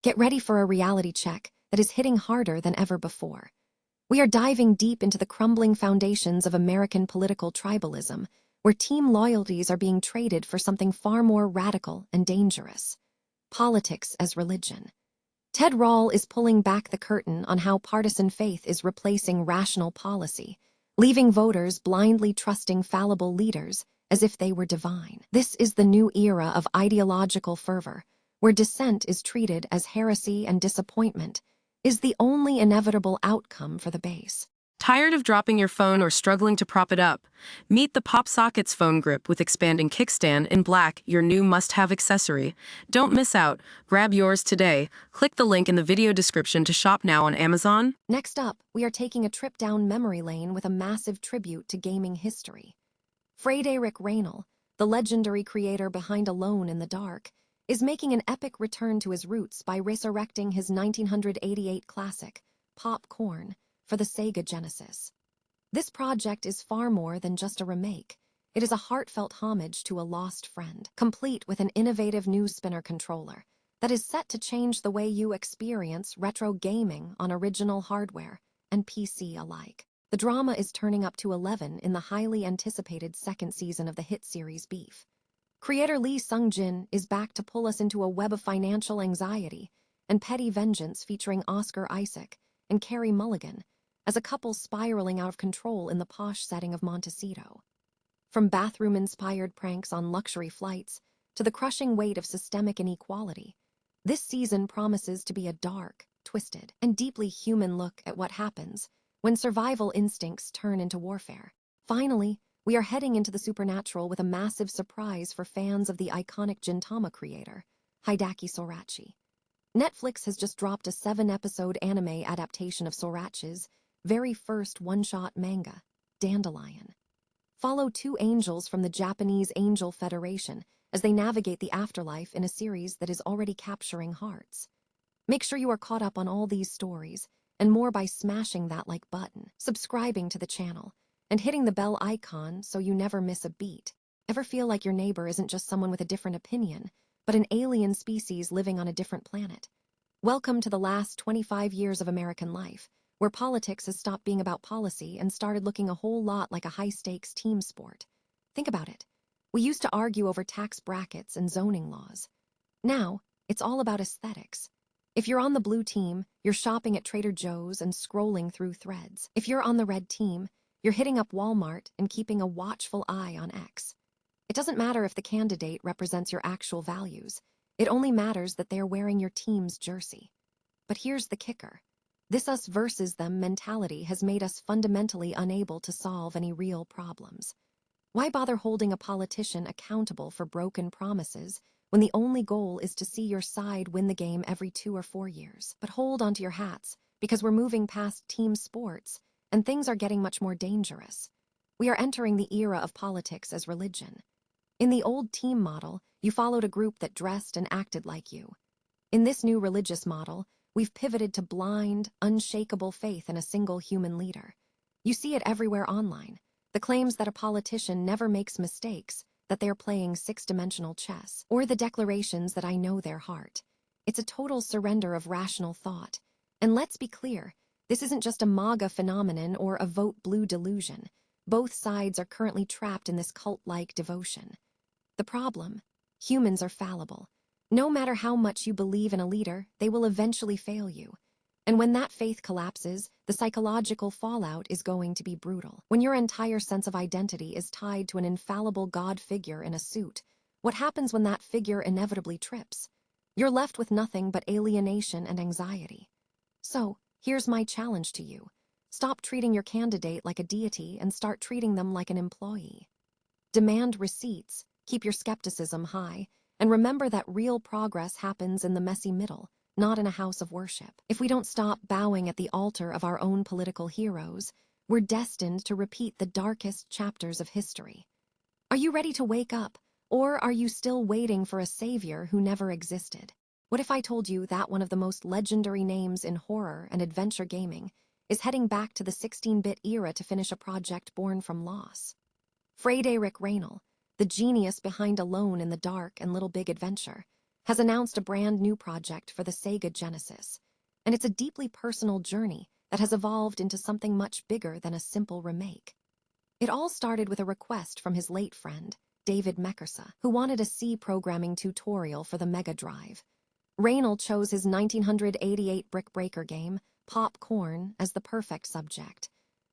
Get ready for a reality check that is hitting harder than ever before. We are diving deep into the crumbling foundations of American political tribalism, where team loyalties are being traded for something far more radical and dangerous: politics as religion. Ted Rall is pulling back the curtain on how partisan faith is replacing rational policy, leaving voters blindly trusting fallible leaders as if they were divine. This is the new era of ideological fervor, where dissent is treated as heresy and disappointment is the only inevitable outcome for the base. Tired of dropping your phone or struggling to prop it up? Meet the PopSockets phone grip with expanding kickstand in black, your new must-have accessory. Don't miss out. Grab yours today. Click the link in the video description to shop now on Amazon. Next up, we are taking a trip down memory lane with a massive tribute to gaming history. Frédérick Raynal, the legendary creator behind Alone in the Dark, is making an epic return to his roots by resurrecting his 1988 classic, PopCorn, for the Sega Genesis. This project is far more than just a remake. It is a heartfelt homage to a lost friend, complete with an innovative new spinner controller that is set to change the way you experience retro gaming on original hardware and PC alike. The drama is turning up to 11 in the highly anticipated second season of the hit series Beef. Creator Lee Sung-jin is back to pull us into a web of financial anxiety and petty vengeance, featuring Oscar Isaac and Carey Mulligan as a couple spiraling out of control in the posh setting of Montecito. From bathroom-inspired pranks on luxury flights to the crushing weight of systemic inequality, this season promises to be a dark, twisted, and deeply human look at what happens when survival instincts turn into warfare. Finally, we are heading into the supernatural with a massive surprise for fans of the iconic Gintama creator, Hideaki Sorachi. Netflix has just dropped a 7-episode anime adaptation of Sorachi's very first one-shot manga, Dandelion. Follow two angels from the Japanese Angel Federation as they navigate the afterlife in a series that is already capturing hearts. Make sure you are caught up on all these stories and more by smashing that like button, subscribing to the channel, and hitting the bell icon so you never miss a beat. Ever feel like your neighbor isn't just someone with a different opinion, but an alien species living on a different planet? Welcome to the last 25 years of American life, where politics has stopped being about policy and started looking a whole lot like a high-stakes team sport. Think about it. We used to argue over tax brackets and zoning laws. Now, it's all about aesthetics. If you're on the blue team, you're shopping at Trader Joe's and scrolling through threads. If you're on the red team, you're hitting up Walmart and keeping a watchful eye on X. It doesn't matter if the candidate represents your actual values. It only matters that they're wearing your team's jersey. But here's the kicker. This us versus them mentality has made us fundamentally unable to solve any real problems. Why bother holding a politician accountable for broken promises when the only goal is to see your side win the game every 2 or 4 years? But hold onto your hats, because we're moving past team sports and things are getting much more dangerous. We are entering the era of politics as religion. In the old team model, you followed a group that dressed and acted like you. In this new religious model, we've pivoted to blind, unshakable faith in a single human leader. You see it everywhere online. The claims that a politician never makes mistakes, that they're playing 6-dimensional chess, or the declarations that I know their heart. It's a total surrender of rational thought. And let's be clear, this isn't just a MAGA phenomenon or a vote blue delusion. Both sides are currently trapped in this cult-like devotion. The problem? Humans are fallible. No matter how much you believe in a leader, they will eventually fail you. And when that faith collapses, the psychological fallout is going to be brutal. When your entire sense of identity is tied to an infallible God figure in a suit, what happens when that figure inevitably trips? You're left with nothing but alienation and anxiety. So, here's my challenge to you. Stop treating your candidate like a deity and start treating them like an employee. Demand receipts, keep your skepticism high, and remember that real progress happens in the messy middle, not in a house of worship. If we don't stop bowing at the altar of our own political heroes, we're destined to repeat the darkest chapters of history. Are you ready to wake up, or are you still waiting for a savior who never existed? What if I told you that one of the most legendary names in horror and adventure gaming is heading back to the 16-bit era to finish a project born from loss? Frédérick Raynal, the genius behind Alone in the Dark and Little Big Adventure, has announced a brand new project for the Sega Genesis, and it's a deeply personal journey that has evolved into something much bigger than a simple remake. It all started with a request from his late friend, David Meckersa, who wanted a C programming tutorial for the Mega Drive. Raynal chose his 1988 Brick Breaker game, PopCorn, as the perfect subject.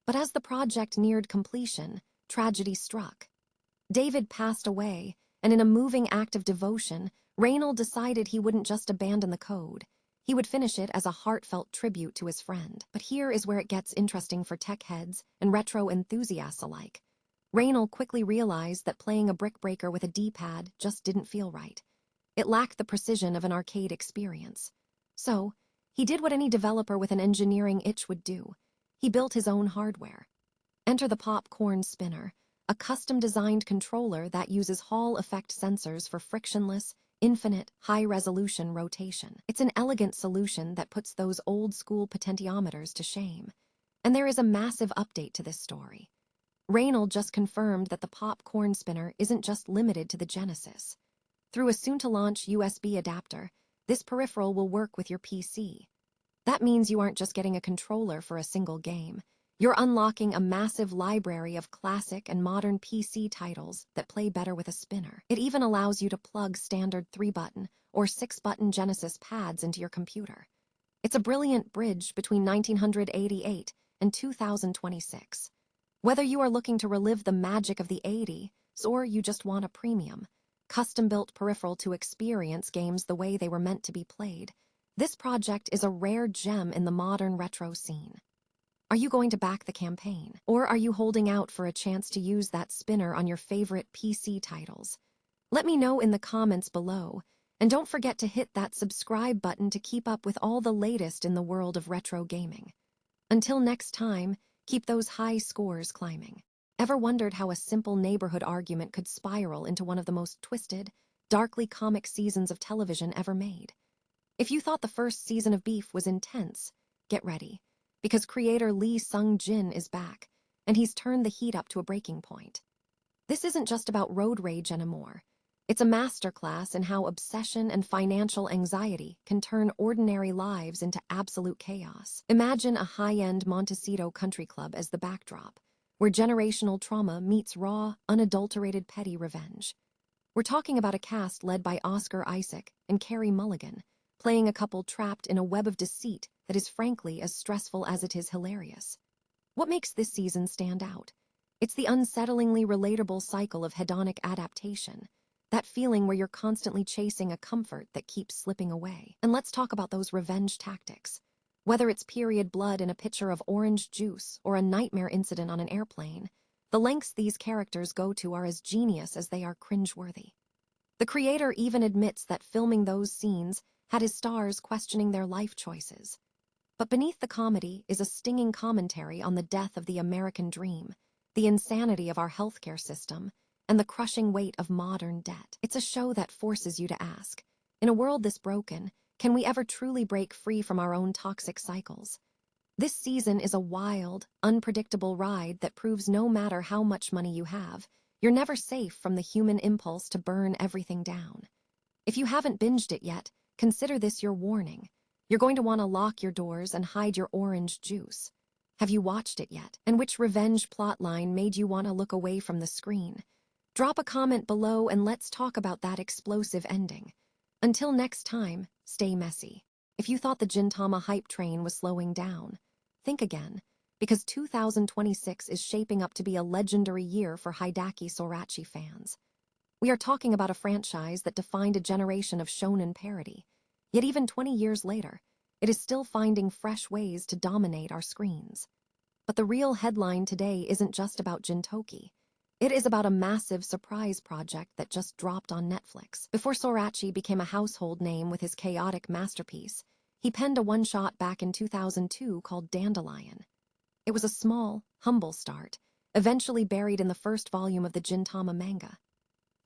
But as the project neared completion, tragedy struck. David passed away, and in a moving act of devotion, Raynal decided he wouldn't just abandon the code. He would finish it as a heartfelt tribute to his friend. But here is where it gets interesting for tech heads and retro enthusiasts alike. Raynal quickly realized that playing a brick breaker with a D-pad just didn't feel right. It lacked the precision of an arcade experience. So, he did what any developer with an engineering itch would do. He built his own hardware. Enter the PopCorn Spinner, a custom-designed controller that uses Hall effect sensors for frictionless, infinite, high-resolution rotation. It's an elegant solution that puts those old-school potentiometers to shame. And there is a massive update to this story. Raynal just confirmed that the PopCorn Spinner isn't just limited to the Genesis. Through a soon-to-launch USB adapter, this peripheral will work with your PC. That means you aren't just getting a controller for a single game. You're unlocking a massive library of classic and modern PC titles that play better with a spinner. It even allows you to plug standard 3-button or 6-button Genesis pads into your computer. It's a brilliant bridge between 1988 and 2026. Whether you are looking to relive the magic of the 80s or you just want a premium, custom-built peripheral to experience games the way they were meant to be played, this project is a rare gem in the modern retro scene. Are you going to back the campaign? Or are you holding out for a chance to use that spinner on your favorite PC titles? Let me know in the comments below, and don't forget to hit that subscribe button to keep up with all the latest in the world of retro gaming. Until next time, keep those high scores climbing. Ever wondered how a simple neighborhood argument could spiral into one of the most twisted, darkly comic seasons of television ever made? If you thought the first season of Beef was intense, get ready. Because creator Lee Sung-jin is back, and he's turned the heat up to a breaking point. This isn't just about road rage anymore. It's a masterclass in how obsession and financial anxiety can turn ordinary lives into absolute chaos. Imagine a high-end Montecito country club as the backdrop, where generational trauma meets raw, unadulterated petty revenge. We're talking about a cast led by Oscar Isaac and Carey Mulligan, playing a couple trapped in a web of deceit that is frankly as stressful as it is hilarious. What makes this season stand out? It's the unsettlingly relatable cycle of hedonic adaptation, that feeling where you're constantly chasing a comfort that keeps slipping away. And let's talk about those revenge tactics. Whether it's period blood in a pitcher of orange juice or a nightmare incident on an airplane, the lengths these characters go to are as genius as they are cringeworthy. The creator even admits that filming those scenes had his stars questioning their life choices. But beneath the comedy is a stinging commentary on the death of the American dream, the insanity of our healthcare system, and the crushing weight of modern debt. It's a show that forces you to ask, in a world this broken, can we ever truly break free from our own toxic cycles? This season is a wild, unpredictable ride that proves no matter how much money you have, you're never safe from the human impulse to burn everything down. If you haven't binged it yet, consider this your warning. You're going to want to lock your doors and hide your orange juice. Have you watched it yet? And which revenge plotline made you want to look away from the screen? Drop a comment below and let's talk about that explosive ending. Until next time, stay messy. If you thought the Gintama hype train was slowing down, think again, because 2026 is shaping up to be a legendary year for Hideaki Sorachi fans. We are talking about a franchise that defined a generation of shonen parody, yet even 20 years later, it is still finding fresh ways to dominate our screens. But the real headline today isn't just about Gintoki. It is about a massive surprise project that just dropped on Netflix. Before Sorachi became a household name with his chaotic masterpiece, he penned a one-shot back in 2002 called Dandelion. It was a small, humble start, eventually buried in the first volume of the Gintama manga.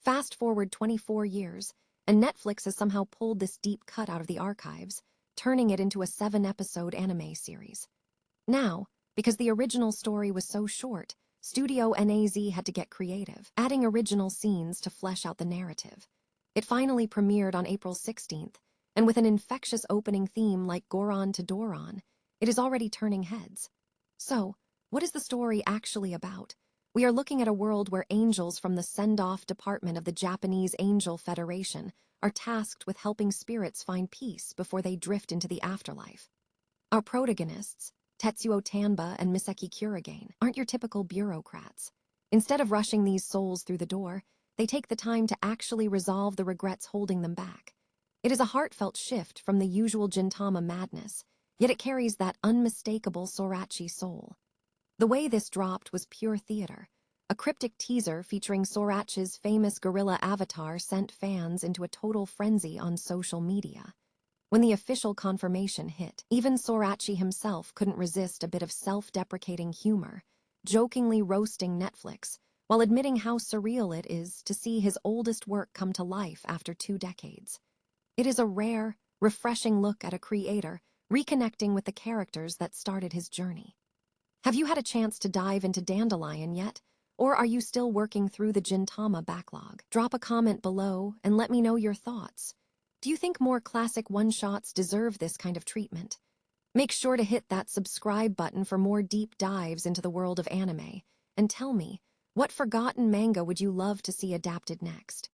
Fast forward 24 years, and Netflix has somehow pulled this deep cut out of the archives, turning it into a 7-episode anime series. Now, because the original story was so short, Studio NAZ had to get creative, adding original scenes to flesh out the narrative. It finally premiered on April 16th, and with an infectious opening theme like Goron to Doron, it is already turning heads. So, what is the story actually about? We are looking at a world where angels from the send-off department of the Japanese Angel Federation are tasked with helping spirits find peace before they drift into the afterlife. Our protagonists, Tetsuo Tanba and Miseki Kurigane, aren't your typical bureaucrats. Instead of rushing these souls through the door, they take the time to actually resolve the regrets holding them back. It is a heartfelt shift from the usual Gintama madness, yet it carries that unmistakable Sorachi soul. The way this dropped was pure theater. A cryptic teaser featuring Sorachi's famous gorilla avatar sent fans into a total frenzy on social media. When the official confirmation hit, even Sorachi himself couldn't resist a bit of self-deprecating humor, jokingly roasting Netflix, while admitting how surreal it is to see his oldest work come to life after 2 decades. It is a rare, refreshing look at a creator reconnecting with the characters that started his journey. Have you had a chance to dive into Dandelion yet? Or are you still working through the Gintama backlog? Drop a comment below and let me know your thoughts. Do you think more classic one-shots deserve this kind of treatment? Make sure to hit that subscribe button for more deep dives into the world of anime, and tell me, what forgotten manga would you love to see adapted next?